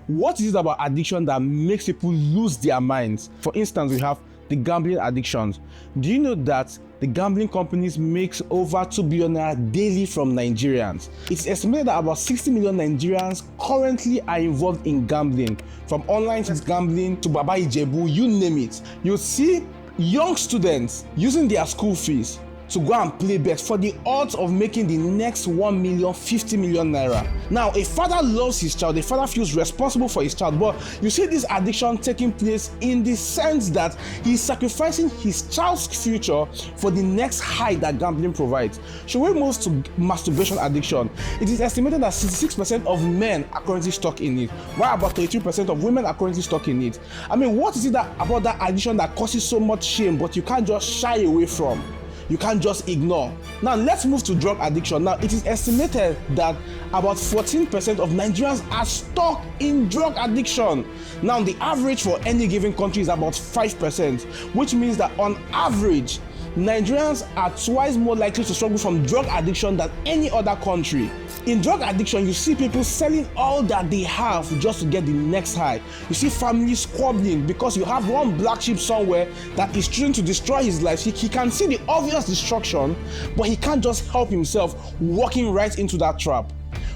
What is it about addiction that makes people lose their minds? For instance, we have the gambling addictions. Do you know that the gambling companies makes over 2 billion naira daily from Nigerians? It's estimated that about 60 million Nigerians currently are involved in gambling, from online gambling to Baba Ijebu, you name it. You see young students using their school fees to go and play bets for the odds of making the next 1 million, 50 million naira. Now, a father loves his child, a father feels responsible for his child, but you see this addiction taking place in the sense that he's sacrificing his child's future for the next high that gambling provides. Should we move to masturbation addiction? It is estimated that 66% of men are currently stuck in it, while about 33% of women are currently stuck in it. I mean, what is it about that addiction that causes so much shame, but you can't just shy away from? You can't just ignore. Now let's move to drug addiction. Now it is estimated that about 14% of Nigerians are stuck in drug addiction. Now the average for any given country is about 5%, which means that on average, Nigerians are twice more likely to struggle from drug addiction than any other country. In drug addiction, you see people selling all that they have just to get the next high. You see families squabbling because you have one black sheep somewhere that is trying to destroy his life. He can see the obvious destruction, but he can't just help himself walking right into that trap.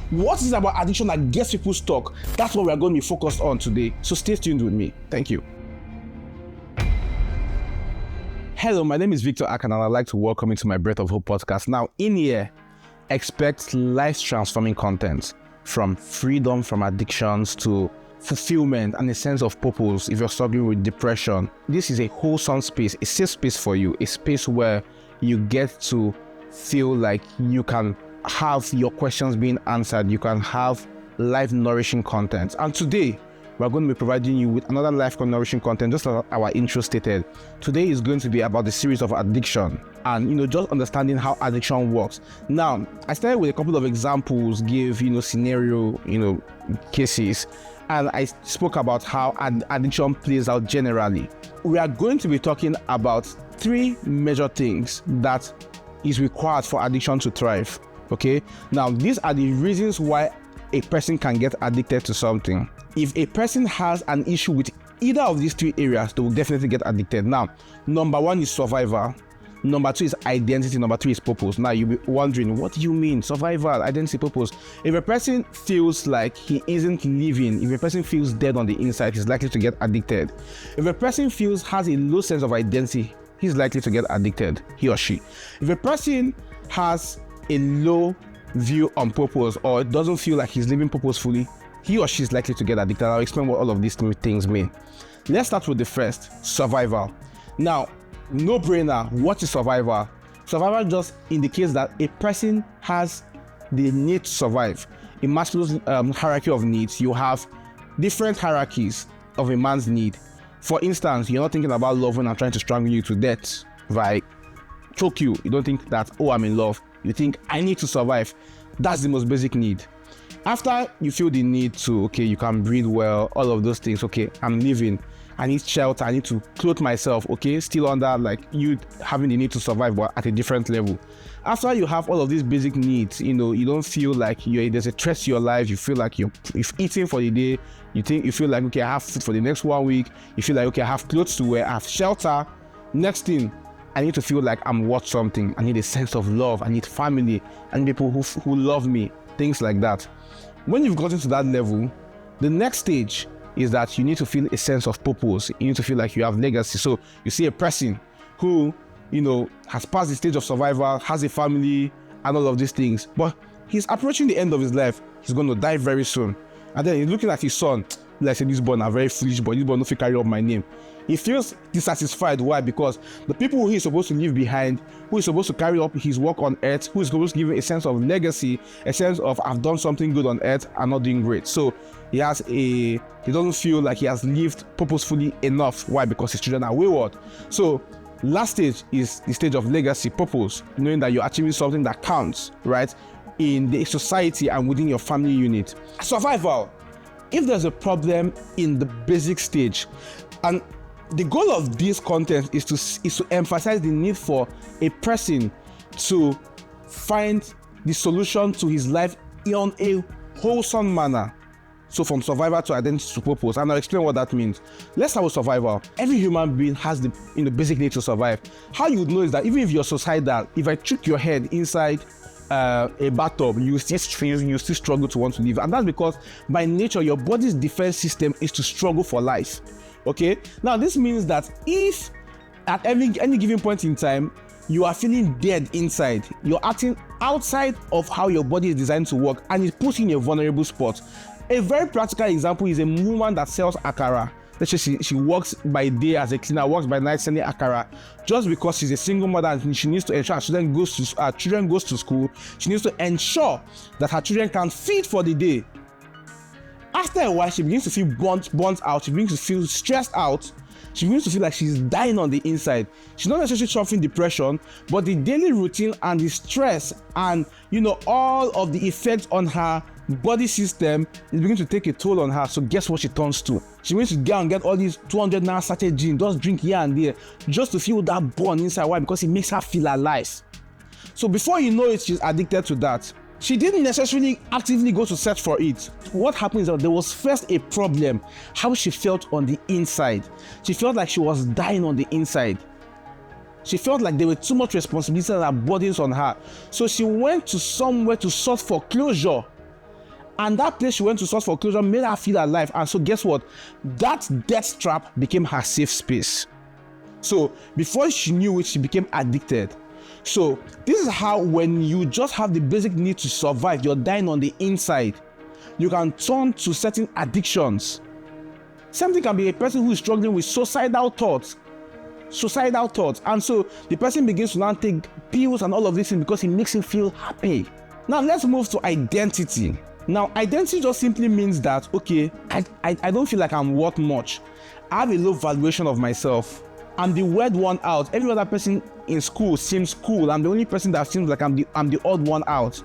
What is it about addiction that gets people stuck? That's what we're going to be focused on today. So stay tuned with me. Thank you. Hello, my name is Victor Akan, and I'd like to welcome you to my Breath of Hope podcast. Now, in here, expect life-transforming content, from freedom from addictions to fulfillment and a sense of purpose if you're struggling with depression. This is a wholesome space, a safe space for you, a space where you get to feel like you can have your questions being answered, you can have life-nourishing content. And today, we're going to be providing you with another life-nourishing content, just as our intro stated. Today is going to be about the series of addiction and, just understanding how addiction works. Now, I started with a couple of examples, give, scenario, cases, and I spoke about how addiction plays out generally. We are going to be talking about 3 major things that is required for addiction to thrive, okay? Now, these are the reasons why a person can get addicted to something. If a person has an issue with either of these 3 areas, they will definitely get addicted. Now, number 1 is survival. Number 2 is identity. Number 3 is purpose. Now, you'll be wondering, what do you mean? Survival, identity, purpose. If a person feels like he isn't living, if a person feels dead on the inside, he's likely to get addicted. If a person has a low sense of identity, he's likely to get addicted, he or she. If a person has a low view on purpose or doesn't feel like he's living purposefully, he or she is likely to get addicted. I'll explain what all of these 3 things mean. Let's start with the first, survival. Now, no brainer, what is survival? Survival just indicates that a person has the need to survive. In Maslow's hierarchy of needs, you have different hierarchies of a man's need. For instance, you're not thinking about loving and trying to strangle you to death, right? Choke you. You don't think that, oh, I'm in love. You think, I need to survive. That's the most basic need. After you feel the need to, okay, you can breathe well, all of those things, okay, I'm living, I need shelter, I need to clothe myself, okay, still under like you having the need to survive, but at a different level. After you have all of these basic needs, you don't feel like there's a threat to your life, you feel like you've eaten for the day, you feel like, okay, I have food for the next 1 week, you feel like, okay, I have clothes to wear, I have shelter. Next thing, I need to feel like I'm worth something, I need a sense of love, I need family, I need people who love me, things like that. When you've gotten to that level, the next stage is that you need to feel a sense of purpose. You need to feel like you have legacy. So you see a person who, has passed the stage of survival, has a family, and all of these things, but he's approaching the end of his life. He's going to die very soon. And then he's looking at his son, like, say, this boy is a very foolish boy, this boy don't carry up my name. He feels dissatisfied. Why? Because the people who he's supposed to leave behind, who is supposed to carry up his work on earth, who is supposed to give him a sense of legacy, a sense of I've done something good on earth, are not doing great. So he doesn't feel like he has lived purposefully enough. Why? Because his children are wayward. So last stage is the stage of legacy, purpose, knowing that you're achieving something that counts, right, in the society and within your family unit. Survival. If there's a problem in the basic stage, and the goal of this content is to emphasize the need for a person to find the solution to his life in a wholesome manner. So from survival to identity to purpose, and I'll explain what that means. Let's start with survival. Every human being has the basic need to survive. How you would know is that even if you're suicidal, if I trick your head inside a bathtub, you still struggle to want to live, and that's because by nature your body's defense system is to struggle for life. Okay, now this means that if at any given point in time you are feeling dead inside, you're acting outside of how your body is designed to work, and it puts you in a vulnerable spot. A very practical example is a woman that sells akara. Let's say she works by day as a cleaner, works by night selling akara. Just because she's a single mother and she needs to ensure her children goes to school, she needs to ensure that her children can feed for the day. After a while, she begins to feel burnt out. She begins to feel stressed out. She begins to feel like she's dying on the inside. She's not necessarily suffering depression, but the daily routine and the stress and all of the effects on her body system is beginning to take a toll on her. So guess what she turns to? She begins to go and get all these 200 naira sachet gin, just drink here and there, just to feel that burn inside. Why? Because it makes her feel alive. So before you know it, she's addicted to that. She didn't necessarily actively go to search for it. What happened is that there was first a problem, how she felt on the inside. She felt like she was dying on the inside. She felt like there were too much responsibility and burdens on her. So she went to somewhere to search for closure. And that place she went to search for closure made her feel alive. And so guess what? That death trap became her safe space. So before she knew it, she became addicted. So this is how, when you just have the basic need to survive, you're dying on the inside, you can turn to certain addictions. Something can be a person who is struggling with suicidal thoughts. And so the person begins to now take pills and all of this things because it makes him feel happy. Now let's move to identity. Now identity just simply means that, okay, I don't feel like I'm worth much. I have a low valuation of myself. I'm the weird one out. Every other person in school seems cool. I'm the only person that seems like I'm the odd one out.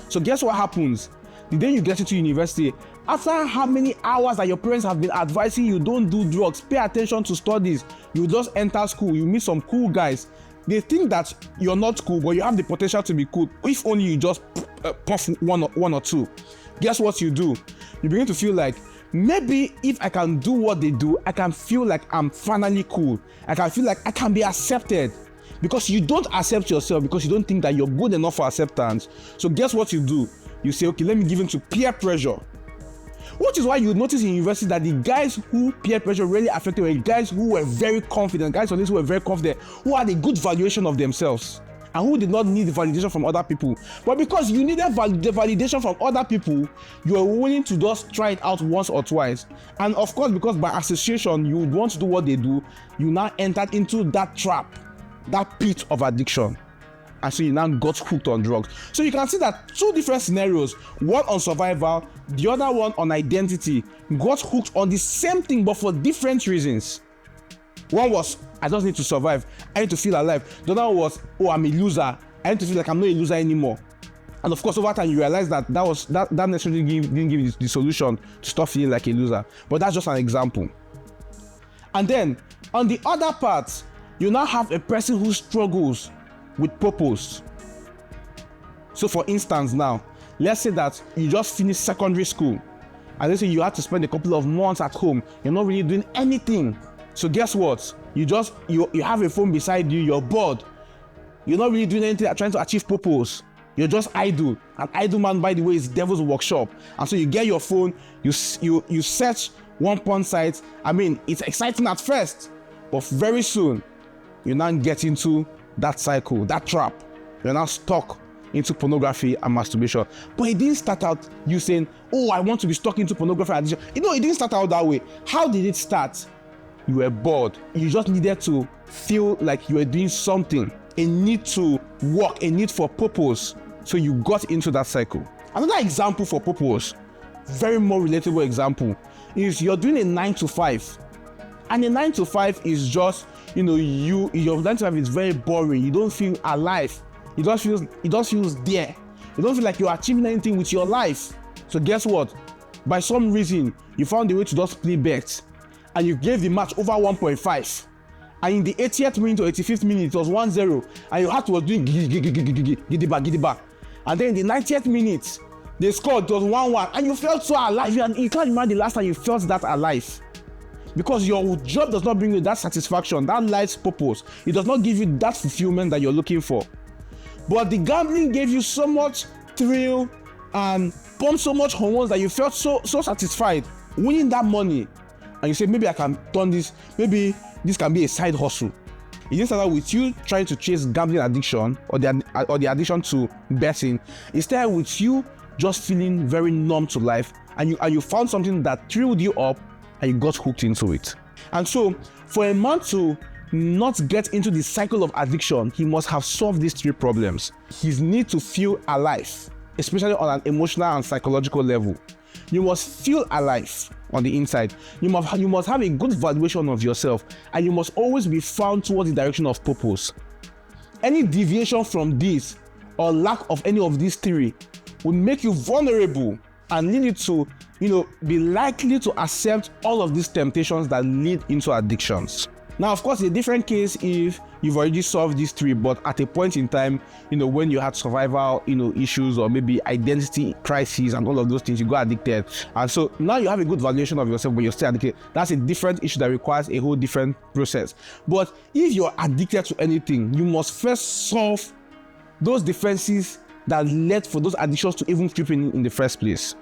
So guess what happens? The day you get into university, after how many hours that your parents have been advising you don't do drugs, pay attention to studies, you just enter school, you meet some cool guys. They think that you're not cool, but you have the potential to be cool. If only you just puff one or two. Guess what you do? You begin to feel like, maybe if I can do what they do, I can feel like I'm finally cool. I can feel like I can be accepted. Because you don't accept yourself, because you don't think that you're good enough for acceptance. So guess what you do? You say, okay, let me give in to peer pressure. Which is why you notice in university that the guys who peer pressure really affected were guys who were very confident, who had a good valuation of themselves, and who did not need the validation from other people. But because you needed the validation from other people, you are willing to just try it out once or twice. And of course, because by association, you would want to do what they do, you now entered into that trap, that pit of addiction. And so you now got hooked on drugs. So you can see that two different scenarios, one on survival, the other one on identity, got hooked on the same thing, but for different reasons. One was, I just need to survive. I need to feel alive. The other one was, oh, I'm a loser. I need to feel like I'm not a loser anymore. And of course, over time, you realize that that necessarily didn't give you the solution to stop feeling like a loser. But that's just an example. And then, on the other part, you now have a person who struggles with purpose. So for instance now, let's say that you just finished secondary school, and let's say you had to spend a couple of months at home. You're not really doing anything. So guess what? You have a phone beside you, you're bored. You're not really doing anything, trying to achieve purpose. You're just idle. An idle man, by the way, is devil's workshop. And so you get your phone, you search one porn site. I mean, it's exciting at first, but very soon, you now get into that cycle, that trap. You're now stuck into pornography and masturbation. But it didn't start out you saying, oh, I want to be stuck into pornography and addiction. It didn't start out that way. How did it start? You were bored. You just needed to feel like you were doing something, a need to work, a need for purpose. So you got into that cycle. Another example for purpose, very more relatable example, is you're doing a 9 to 5. And a 9 to 5 is just, your 9 to 5 is very boring. You don't feel alive. It just feels there. You don't feel like you're achieving anything with your life. So guess what? By some reason, you found a way to just play bets, and you gave the match over 1.5. And in the 80th minute or 85th minute, it was 1-0, and your heart was doing gidiba. And then in the 90th minute, They scored, it was 1-1, and you felt so alive. You can't remember the last time you felt that alive. Because your job does not bring you that satisfaction, that life's purpose. It does not give you that fulfillment that you're looking for. But the gambling gave you so much thrill and pumped so much hormones that you felt so satisfied winning that money. And you say, maybe I can turn this, maybe this can be a side hustle. It didn't start with you trying to chase gambling addiction or the addiction to betting. It started with you just feeling very numb to life, and you found something that thrilled you up and you got hooked into it. And so for a man to not get into the cycle of addiction, he must have solved these 3 problems. His need to feel alive, especially on an emotional and psychological level. You must feel alive on the inside. You must have a good valuation of yourself, and you must always be found towards the direction of purpose. Any deviation from this or lack of any of these 3 would make you vulnerable and lead you to, be likely to accept all of these temptations that lead into addictions. Now, of course, a different case if you've already solved these 3, but at a point in time, when you had survival, issues, or maybe identity crises and all of those things, you got addicted. And so now you have a good valuation of yourself, but you're still addicted. That's a different issue that requires a whole different process. But if you're addicted to anything, you must first solve those defenses that led for those addictions to even creep in the first place.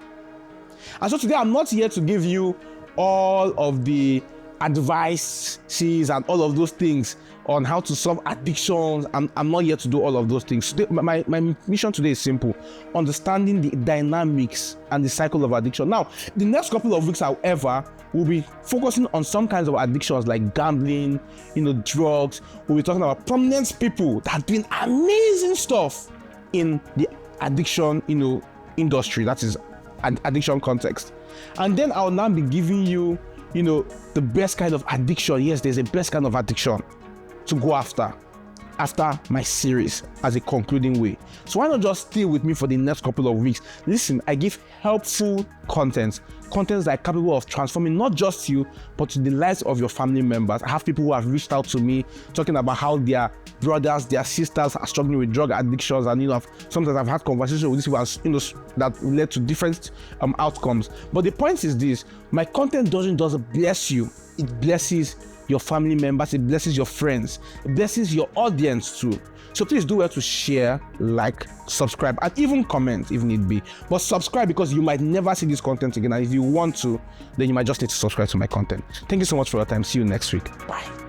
And so today, I'm not here to give you all of the advices and all of those things on how to solve addictions. I'm not here to do all of those things. Today, my mission today is simple: understanding the dynamics and the cycle of addiction. Now, the next couple of weeks, however, we'll be focusing on some kinds of addictions like gambling, drugs. We'll be talking about prominent people that have been amazing stuff in the addiction, industry, that is an addiction context. And then I'll now be giving you, the best kind of addiction. Yes, there's a best kind of addiction to go after my series as a concluding way. So why not just stay with me for the next couple of weeks? Listen, I give helpful contents that are capable of transforming not just you, but to the lives of your family members. I have people who have reached out to me talking about how their brothers, their sisters are struggling with drug addictions, and sometimes I've had conversations with these people, that led to different outcomes. But the point is this: my content doesn't just bless you, it blesses your family members, it blesses your friends, it blesses your audience too. So please do well to share, like, subscribe, and even comment if need be. But subscribe, because you might never see this content again, and if you want to, then you might just need to subscribe to my content. Thank you so much for your time. See you next week. Bye.